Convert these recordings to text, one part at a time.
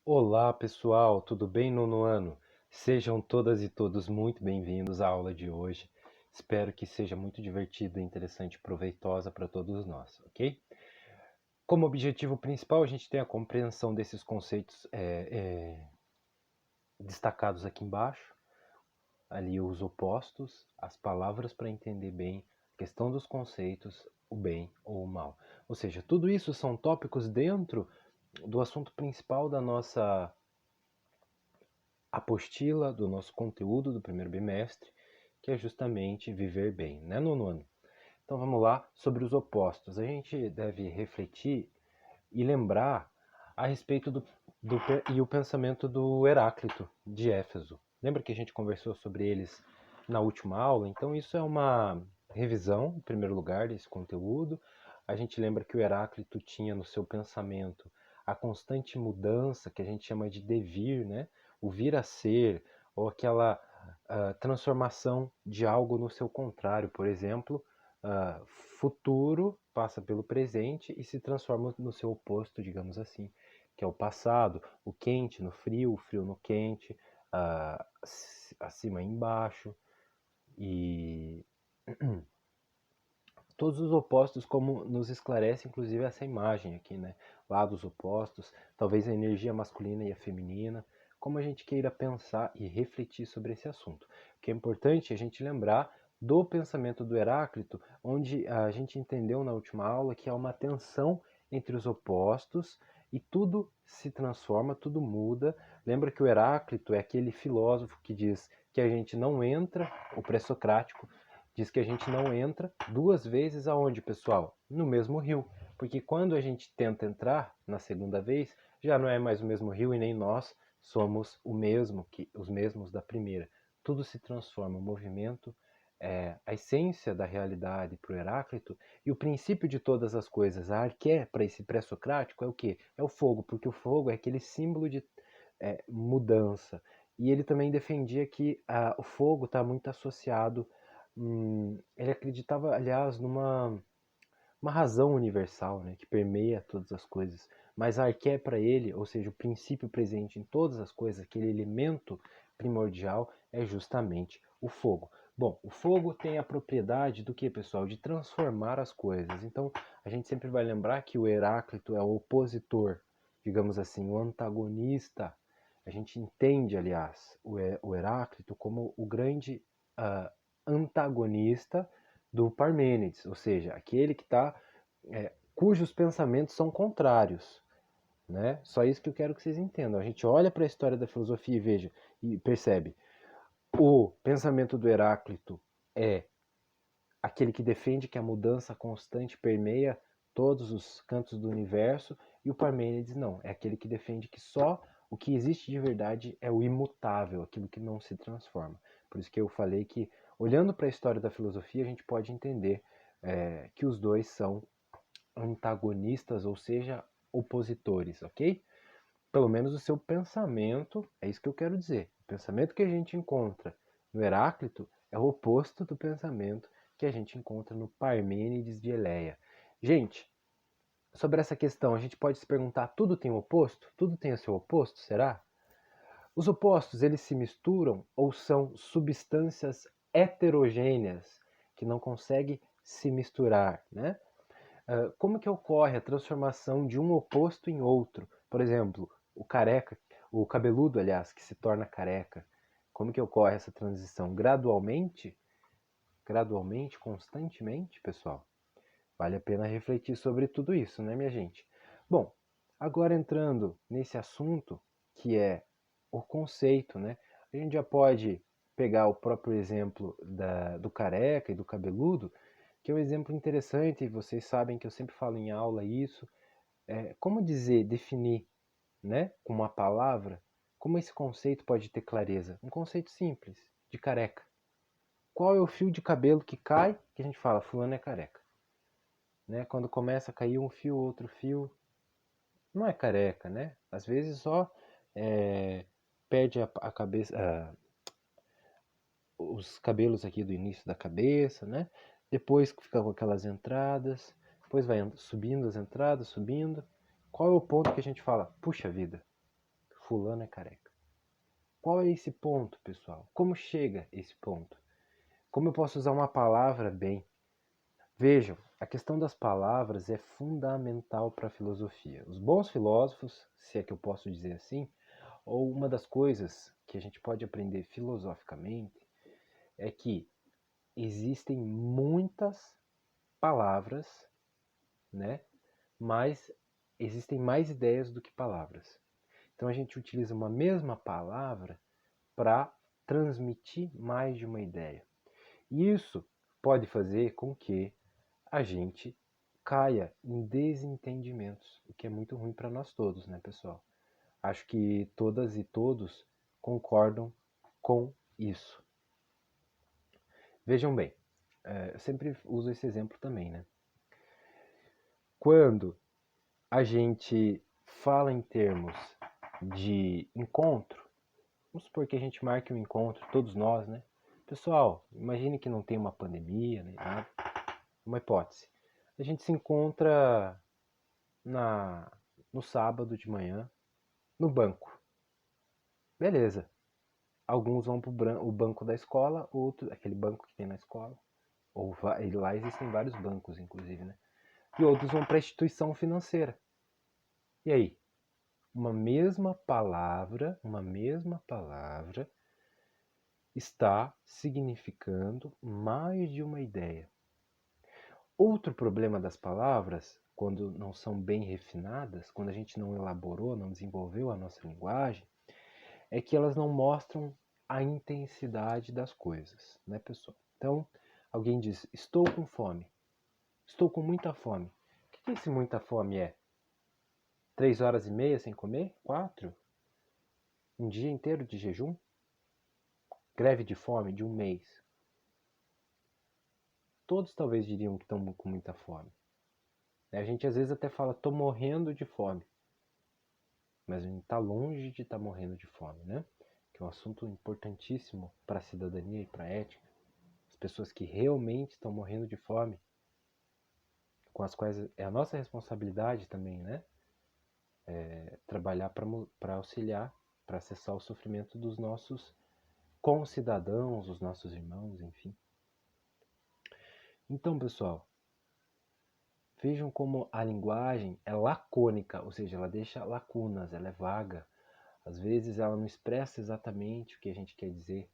Olá pessoal, tudo bem nono ano? Sejam todas e todos muito bem-vindos à aula de hoje. Espero que seja muito divertida, interessante e proveitosa para todos nós, ok? Como objetivo principal, a gente tem a compreensão desses conceitos destacados aqui embaixo, ali os opostos, as palavras para entender bem, a questão dos conceitos, o bem ou o mal. Ou seja, tudo isso são tópicos dentro do assunto principal da nossa apostila, do nosso conteúdo do primeiro bimestre, que é justamente viver bem, né, nono ano? Então vamos lá, sobre os opostos. A gente deve refletir e lembrar a respeito e o pensamento do Heráclito de Éfeso. Lembra que a gente conversou sobre eles na última aula? Então isso é uma revisão, em primeiro lugar, desse conteúdo. A gente lembra que o Heráclito tinha no seu pensamento a constante mudança, que a gente chama de devir, né? O vir a ser, ou aquela transformação de algo no seu contrário. Por exemplo, futuro passa pelo presente e se transforma no seu oposto, digamos assim, que é o passado, o quente no frio, o frio no quente, acima e embaixo, e todos os opostos, como nos esclarece inclusive essa imagem aqui, né? Lados opostos, talvez a energia masculina e a feminina, como a gente queira pensar e refletir sobre esse assunto. O que é importante é a gente lembrar do pensamento do Heráclito, onde a gente entendeu na última aula que há uma tensão entre os opostos e tudo se transforma, tudo muda. Lembra que o Heráclito é aquele filósofo que diz que a gente não entra, o pré-socrático, diz que a gente não entra duas vezes aonde, pessoal? No mesmo rio. Porque quando a gente tenta entrar na segunda vez, já não é mais o mesmo rio e nem nós somos o mesmo que os mesmos da primeira. Tudo se transforma, o movimento, a essência da realidade para o Heráclito e o princípio de todas as coisas. A arqué para esse pré-socrático é o quê? É o fogo, porque o fogo é aquele símbolo de mudança. E ele também defendia que o fogo está muito associado. Ele acreditava, aliás, numa uma razão universal, né, que permeia todas as coisas. Mas a arqué para ele, ou seja, o princípio presente em todas as coisas, aquele elemento primordial, é justamente o fogo. Bom, o fogo tem a propriedade do que, pessoal? De transformar as coisas. Então, a gente sempre vai lembrar que o Heráclito é o opositor, digamos assim, o antagonista. A gente entende, aliás, o Heráclito como o grande antagonista do Parmênides, ou seja, aquele que está, cujos pensamentos são contrários, né? Só isso que eu quero que vocês entendam. A gente olha para a história da filosofia e veja e percebe, o pensamento do Heráclito é aquele que defende que a mudança constante permeia todos os cantos do universo, e o Parmênides não, é aquele que defende que só o que existe de verdade é o imutável, aquilo que não se transforma. Por isso que eu falei que, olhando para a história da filosofia, a gente pode entender que os dois são antagonistas, ou seja, opositores, ok? Pelo menos o seu pensamento, é isso que eu quero dizer. O pensamento que a gente encontra no Heráclito é o oposto do pensamento que a gente encontra no Parmênides de Eleia. Gente, sobre essa questão, a gente pode se perguntar, tudo tem oposto? Tudo tem o seu oposto, será? Os opostos, eles se misturam ou são substâncias heterogêneas que não conseguem se misturar, né? Como que ocorre a transformação de um oposto em outro? Por exemplo, o careca, o cabeludo, aliás, que se torna careca. Como que ocorre essa transição? Gradualmente? Gradualmente, constantemente, pessoal? Vale a pena refletir sobre tudo isso, né, minha gente? Bom, agora entrando nesse assunto que é o conceito, né? A gente já pode pegar o próprio exemplo do careca e do cabeludo, que é um exemplo interessante, e vocês sabem que eu sempre falo em aula isso. Como dizer, definir, né, com uma palavra, como esse conceito pode ter clareza? Um conceito simples, de careca. Qual é o fio de cabelo que cai, que a gente fala, fulano é careca? Né? Quando começa a cair um fio, outro fio, não é careca, né? Às vezes só perde a cabeça, os cabelos aqui do início da cabeça, né? Depois fica com aquelas entradas, depois vai subindo as entradas, subindo. Qual é o ponto que a gente fala, puxa vida, fulano é careca. Qual é esse ponto, pessoal? Como chega esse ponto? Como eu posso usar uma palavra bem? Vejam, a questão das palavras é fundamental para a filosofia. Os bons filósofos, se é que eu posso dizer assim, ou uma das coisas que a gente pode aprender filosoficamente é que existem muitas palavras, né? Mas existem mais ideias do que palavras. Então a gente utiliza uma mesma palavra para transmitir mais de uma ideia. E isso pode fazer com que a gente caia em desentendimentos, o que é muito ruim para nós todos, né, pessoal? Acho que todas e todos concordam com isso. Vejam bem, eu sempre uso esse exemplo também, né? Quando a gente fala em termos de encontro, vamos supor que a gente marque um encontro, todos nós, né? Pessoal, imagine que não tem uma pandemia, né? Uma hipótese. A gente se encontra no sábado de manhã, no banco. Beleza. Alguns vão para o banco da escola, outro, aquele banco que tem na escola. Ou lá existem vários bancos, inclusive, né? E outros vão para a instituição financeira. E aí? Uma mesma palavra está significando mais de uma ideia. Outro problema das palavras, quando não são bem refinadas, quando a gente não elaborou, não desenvolveu a nossa linguagem, é que elas não mostram a intensidade das coisas, né, pessoal? Então, alguém diz, estou com fome, estou com muita fome. O que esse muita fome é? 3 horas e meia sem comer? 4? Um dia inteiro de jejum? Greve de fome de um mês? Todos talvez diriam que estão com muita fome. A gente às vezes até fala, estou morrendo de fome. Mas a gente está longe de estar morrendo de fome, né? Que é um assunto importantíssimo para a cidadania e para a ética. As pessoas que realmente estão morrendo de fome, com as quais é a nossa responsabilidade também, né? Trabalhar para auxiliar, para cessar o sofrimento dos nossos concidadãos, dos nossos irmãos, enfim. Então, pessoal, vejam como a linguagem é lacônica, ou seja, ela deixa lacunas, ela é vaga. Às vezes ela não expressa exatamente o que a gente quer dizer.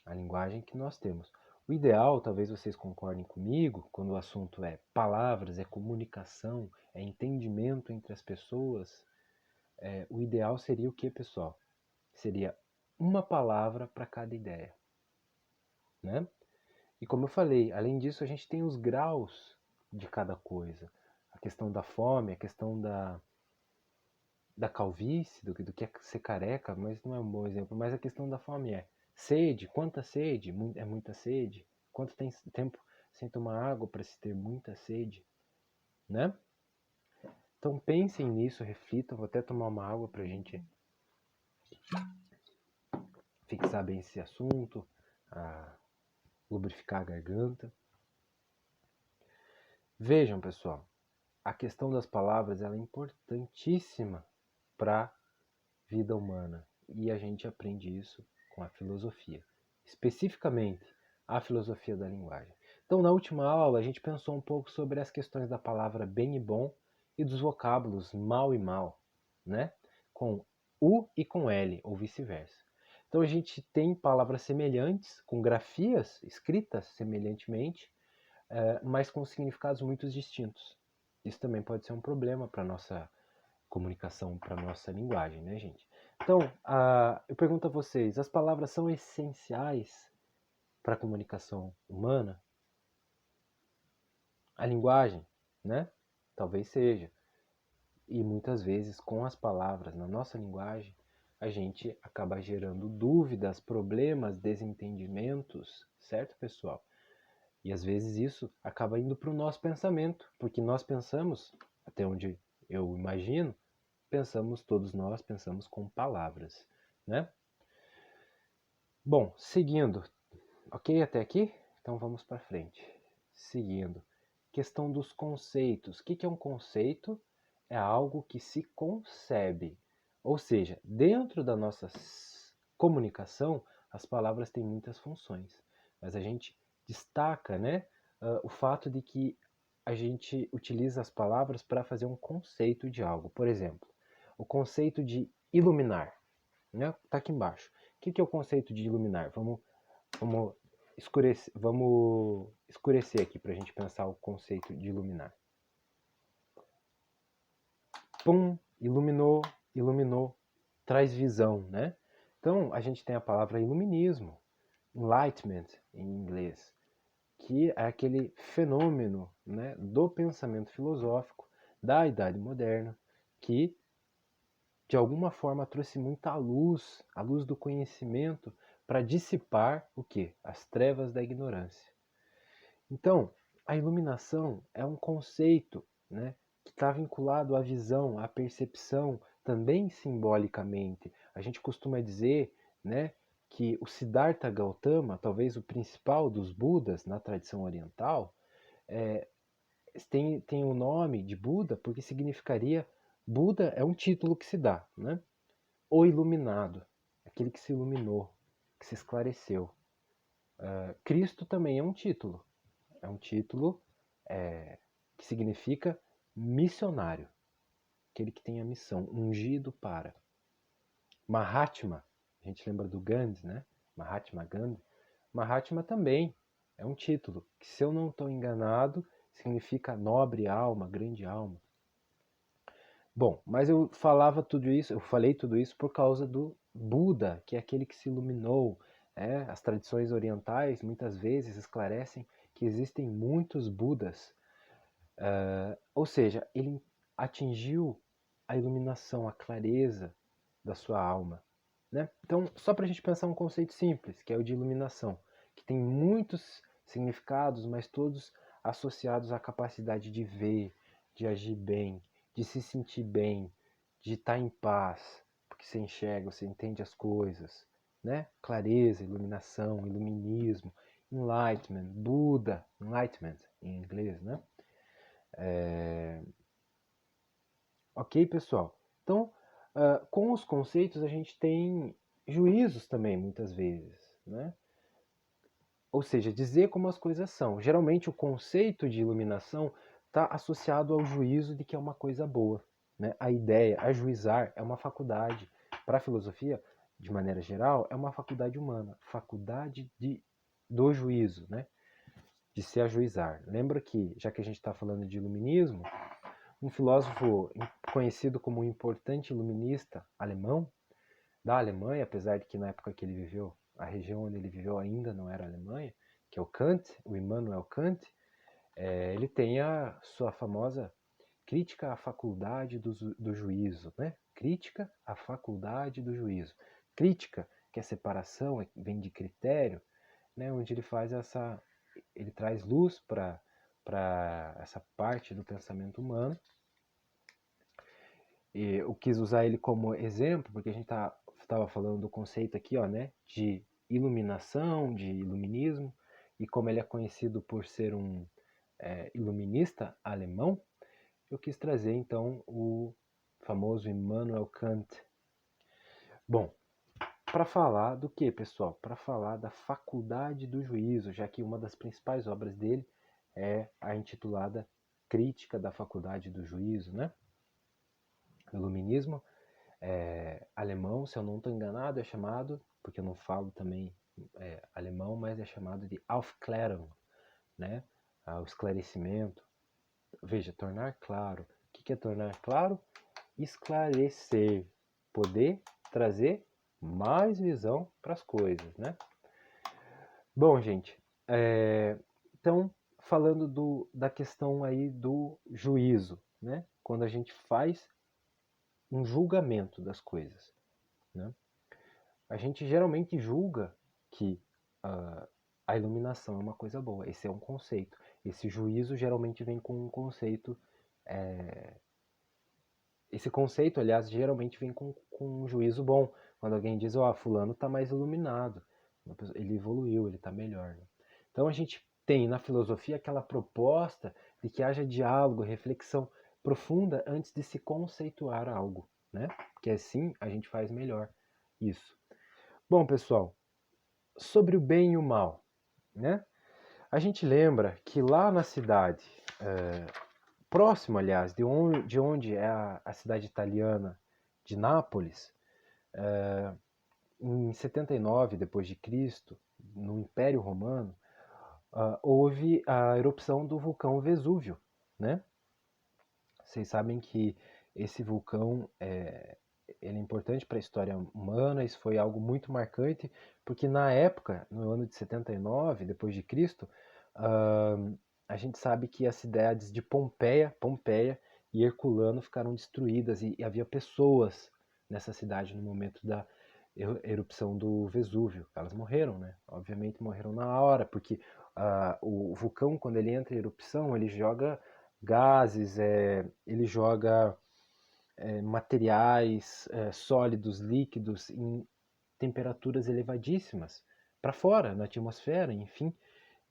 A linguagem que nós temos. O ideal, talvez vocês concordem comigo, quando o assunto é palavras, é comunicação, é entendimento entre as pessoas, o ideal seria o que, pessoal? Seria uma palavra para cada ideia, né? E como eu falei, além disso, a gente tem os graus de cada coisa. A questão da fome, a questão da calvície, do que é ser careca, mas não é um bom exemplo. Mas a questão da fome é sede, quanta sede? É muita sede? Quanto tempo sem tomar água para se ter muita sede? Né? Então pensem nisso, reflitam. Vou até tomar uma água para a gente fixar bem esse assunto, lubrificar a garganta. Vejam, pessoal, a questão das palavras ela é importantíssima para a vida humana. E a gente aprende isso com a filosofia. Especificamente, a filosofia da linguagem. Então, na última aula, a gente pensou um pouco sobre as questões da palavra bem e bom e dos vocábulos mal e mal, né? Com U e com L, ou vice-versa. Então, a gente tem palavras semelhantes, com grafias escritas semelhantemente, mas com significados muito distintos. Isso também pode ser um problema para a nossa comunicação, para a nossa linguagem, né, gente? Então, eu pergunto a vocês, as palavras são essenciais para a comunicação humana? A linguagem, né? Talvez seja. E muitas vezes, com as palavras na nossa linguagem, a gente acaba gerando dúvidas, problemas, desentendimentos, certo, pessoal? E às vezes isso acaba indo para o nosso pensamento, porque nós pensamos, até onde eu imagino, todos nós pensamos com palavras, né? Bom, seguindo, ok até aqui? Então vamos para frente. Seguindo, questão dos conceitos. O que é um conceito? É algo que se concebe, Ou seja, dentro da nossa comunicação, as palavras têm muitas funções, mas a gente destaca, né, o fato de que a gente utiliza as palavras para fazer um conceito de algo. Por exemplo, o conceito de iluminar, né? Tá aqui embaixo. O que é o conceito de iluminar? Vamos escurecer aqui para a gente pensar o conceito de iluminar. Pum, iluminou, traz visão, né? Então, a gente tem a palavra iluminismo, enlightenment em inglês, que é aquele fenômeno, né, do pensamento filosófico da Idade Moderna, que de alguma forma trouxe muita luz, a luz do conhecimento, para dissipar o quê? As trevas da ignorância. Então, a iluminação é um conceito, né, que está vinculado à visão, à percepção, também simbolicamente. A gente costuma dizer, né, que o Siddhartha Gautama, talvez o principal dos Budas na tradição oriental, tem o nome de Buda porque significaria, Buda é um título que se dá, né? O iluminado, aquele que se iluminou, que se esclareceu. Cristo também é um título, que significa missionário, aquele que tem a missão, ungido para. Mahatma, a gente lembra do Gandhi, né? Mahatma Gandhi. Mahatma também é um título, que se eu não estou enganado, significa nobre alma, grande alma. Bom, mas eu falei tudo isso por causa do Buda, que é aquele que se iluminou. As tradições orientais muitas vezes esclarecem que existem muitos Budas. Ou seja, ele atingiu a iluminação, a clareza da sua alma. Né? Então, só para a gente pensar um conceito simples, que é o de iluminação, que tem muitos significados, mas todos associados à capacidade de ver, de agir bem, de se sentir bem, de estar em paz, porque você enxerga, você entende as coisas. Né? Clareza, iluminação, iluminismo, enlightenment, Buda, enlightenment em inglês, né? Ok, pessoal? Então, com os conceitos a gente tem juízos também, muitas vezes, né? Ou seja, dizer como as coisas são. Geralmente o conceito de iluminação está associado ao juízo de que é uma coisa boa, né? A ideia, ajuizar, é uma faculdade. Para a filosofia, de maneira geral, é uma faculdade humana, faculdade do juízo, né? De se ajuizar. Lembra que, já que a gente está falando de iluminismo, um filósofo conhecido como um importante iluminista alemão, da Alemanha, apesar de que na época que ele viveu, a região onde ele viveu ainda não era Alemanha, que é o Kant, o Immanuel Kant, ele tem a sua famosa crítica à faculdade do juízo, né? Crítica à faculdade do juízo. Crítica, que é separação, vem de critério, né? Onde ele traz luz para essa parte do pensamento humano. E eu quis usar ele como exemplo, porque a gente estava falando do conceito aqui, ó, né, de iluminação, de iluminismo, e como ele é conhecido por ser um iluminista alemão, eu quis trazer então o famoso Immanuel Kant. Bom, para falar do que, pessoal? Para falar da faculdade do juízo, já que uma das principais obras dele é a intitulada Crítica da Faculdade do Juízo, né? O iluminismo alemão, se eu não estou enganado, é chamado, porque eu não falo também alemão, mas é chamado de Aufklärung, né? O esclarecimento. Veja, tornar claro. O que é tornar claro? Esclarecer, poder trazer mais visão para as coisas, né? Bom, gente, então falando da questão aí do juízo, né? Quando a gente faz um julgamento das coisas, né? A gente geralmente julga que a iluminação é uma coisa boa. Esse é um conceito. Esse juízo geralmente vem com um conceito. Esse conceito, aliás, geralmente vem com um juízo bom. Quando alguém diz, fulano está mais iluminado, ele evoluiu, ele está melhor. Né? Então a gente tem na filosofia aquela proposta de que haja diálogo, reflexão profunda antes de se conceituar algo. Né? porque assim a gente faz melhor isso. Bom, pessoal, sobre o bem e o mal, né? A gente lembra que lá na cidade, próximo, aliás, de onde é a cidade italiana de Nápoles, em 79 depois de Cristo, no Império Romano, houve a erupção do vulcão Vesúvio, né? Vocês sabem que esse vulcão ele é importante para a história humana, isso foi algo muito marcante, porque na época, no ano de 79 depois de Cristo, a gente sabe que as cidades de Pompeia e Herculano ficaram destruídas e havia pessoas nessa cidade no momento da erupção do Vesúvio. Elas morreram, né? Obviamente morreram na hora, porque o vulcão, quando ele entra em erupção, ele joga gases, ele joga materiais sólidos, líquidos, em temperaturas elevadíssimas para fora, na atmosfera, enfim,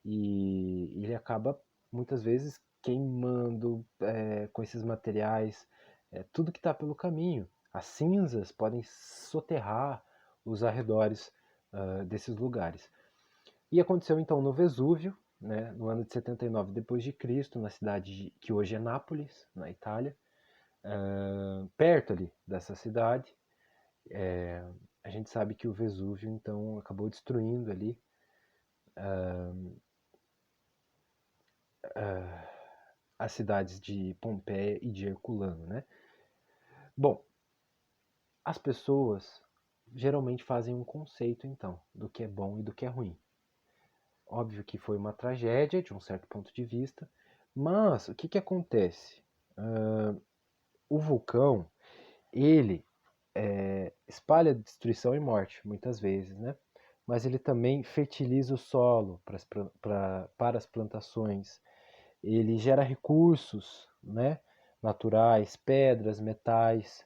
e ele acaba muitas vezes queimando com esses materiais tudo que está pelo caminho. As cinzas podem soterrar os arredores desses lugares. E aconteceu então no Vesúvio, né, no ano de 79 depois de Cristo, na cidade que hoje é Nápoles, na Itália, perto ali dessa cidade. A gente sabe que o Vesúvio então acabou destruindo ali as cidades de Pompeia e de Herculano, né? Bom, as pessoas geralmente fazem um conceito então do que é bom e do que é ruim. Óbvio que foi uma tragédia de um certo ponto de vista, mas o que acontece? O vulcão, ele espalha destruição e morte, muitas vezes, né? Mas ele também fertiliza o solo para as plantações, ele gera recursos, né? Naturais, pedras, metais,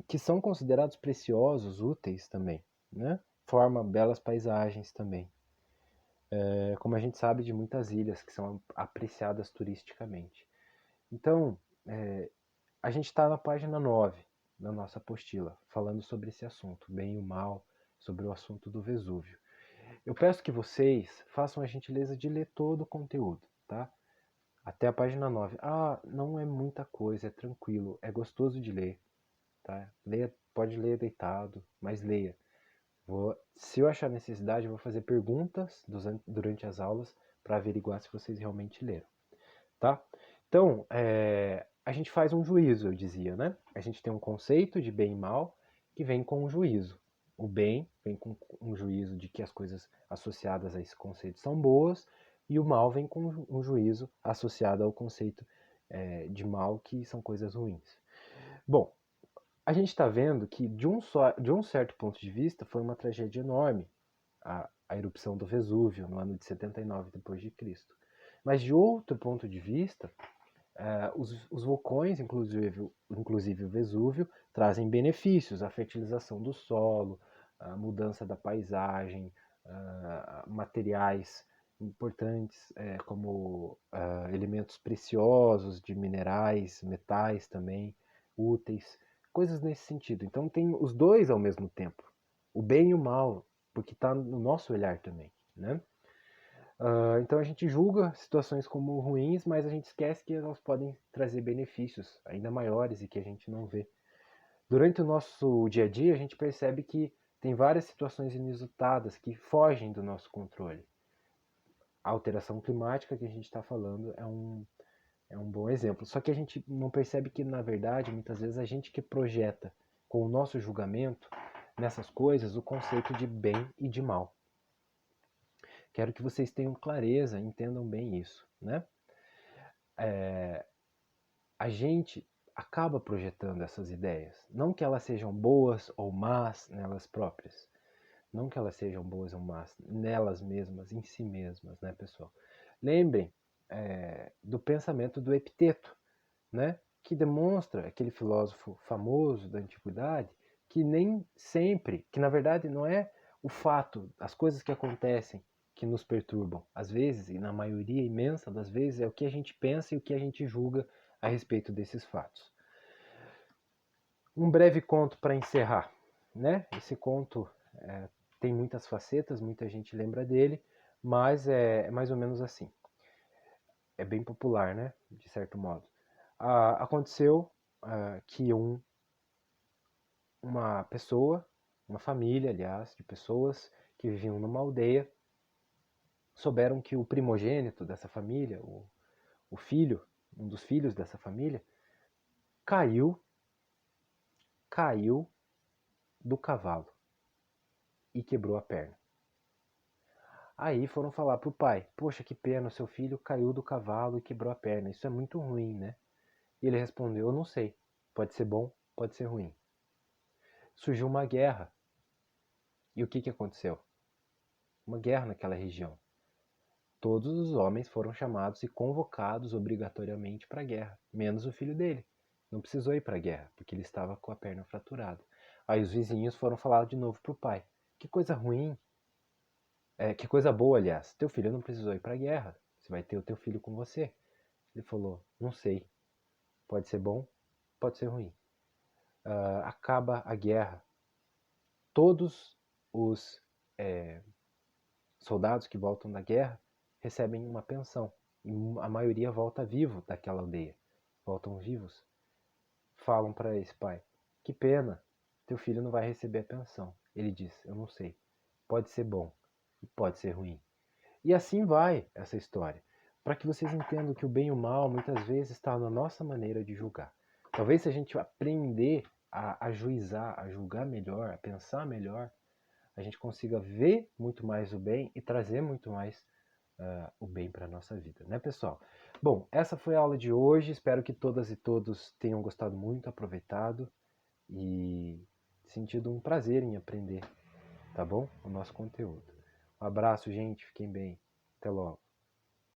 que são considerados preciosos, úteis também, né? Forma belas paisagens também. Como a gente sabe de muitas ilhas que são apreciadas turisticamente. Então, a gente está na página 9 da nossa apostila, falando sobre esse assunto, bem e o mal, sobre o assunto do Vesúvio. Eu peço que vocês façam a gentileza de ler todo o conteúdo, tá? Até a página 9. Ah, não é muita coisa, é tranquilo, é gostoso de ler, tá? Leia, pode ler deitado, mas leia. Se eu achar necessidade, eu vou fazer perguntas durante as aulas para averiguar se vocês realmente leram, tá? Então, a gente faz um juízo, eu dizia, né? A gente tem um conceito de bem e mal que vem com um juízo. O bem vem com um juízo de que as coisas associadas a esse conceito são boas, e o mal vem com um juízo associado ao conceito de mal, que são coisas ruins. Bom, a gente está vendo que de um certo ponto de vista foi uma tragédia enorme a erupção do Vesúvio no ano de 79 depois de Cristo. Mas de outro ponto de vista, os vulcões, inclusive o Vesúvio, trazem benefícios, a fertilização do solo, a mudança da paisagem, materiais importantes como elementos preciosos de minerais, metais também, úteis, coisas nesse sentido. Então tem os dois ao mesmo tempo, o bem e o mal, porque está no nosso olhar também, né? Então a gente julga situações como ruins, mas a gente esquece que elas podem trazer benefícios ainda maiores e que a gente não vê. Durante o nosso dia a dia, a gente percebe que tem várias situações inusitadas que fogem do nosso controle. A alteração climática que a gente está falando é um bom exemplo. Só que a gente não percebe que, na verdade, muitas vezes a gente que projeta com o nosso julgamento nessas coisas o conceito de bem e de mal. Quero que vocês tenham clareza, entendam bem isso, né? A gente acaba projetando essas ideias. Não que elas sejam boas ou más nelas próprias. Não que elas sejam boas ou más nelas mesmas, em si mesmas, né, pessoal? Lembrem do pensamento do Epiteto, né? Que demonstra, aquele filósofo famoso da antiguidade, que nem sempre, que na verdade não é o fato, as coisas que acontecem que nos perturbam. Às vezes, e na maioria imensa das vezes, é o que a gente pensa e o que a gente julga a respeito desses fatos. Um breve conto para encerrar, né? Esse conto tem muitas facetas, muita gente lembra dele, mas é mais ou menos assim. É bem popular, né? De certo modo. Aconteceu que uma pessoa, uma família, aliás, de pessoas que viviam numa aldeia, souberam que o primogênito dessa família, o filho, um dos filhos dessa família, caiu do cavalo e quebrou a perna. Aí foram falar pro pai: poxa, que pena, o seu filho caiu do cavalo e quebrou a perna, isso é muito ruim, né? E ele respondeu: eu não sei, pode ser bom, pode ser ruim. Surgiu uma guerra. E o que aconteceu? Uma guerra naquela região. Todos os homens foram chamados e convocados obrigatoriamente para a guerra, menos o filho dele. Não precisou ir para a guerra, porque ele estava com a perna fraturada. Aí os vizinhos foram falar de novo pro pai: que coisa ruim, que coisa boa, aliás, teu filho não precisou ir para a guerra, você vai ter o teu filho com você. Ele falou: não sei, pode ser bom, pode ser ruim. Acaba a guerra. Todos os soldados que voltam da guerra recebem uma pensão. E a maioria volta vivo daquela aldeia. Voltam vivos. Falam para esse pai: que pena, teu filho não vai receber a pensão. Ele diz: eu não sei. Pode ser bom e pode ser ruim. E assim vai essa história. Para que vocês entendam que o bem e o mal muitas vezes está na nossa maneira de julgar. Talvez se a gente aprender a juizar, a julgar melhor, a pensar melhor, a gente consiga ver muito mais o bem e trazer muito mais o bem para a nossa vida, né, pessoal? Bom, essa foi a aula de hoje. Espero que todas e todos tenham gostado muito, aproveitado e sentido um prazer em aprender, tá bom? O nosso conteúdo. Um abraço, gente. Fiquem bem. Até logo.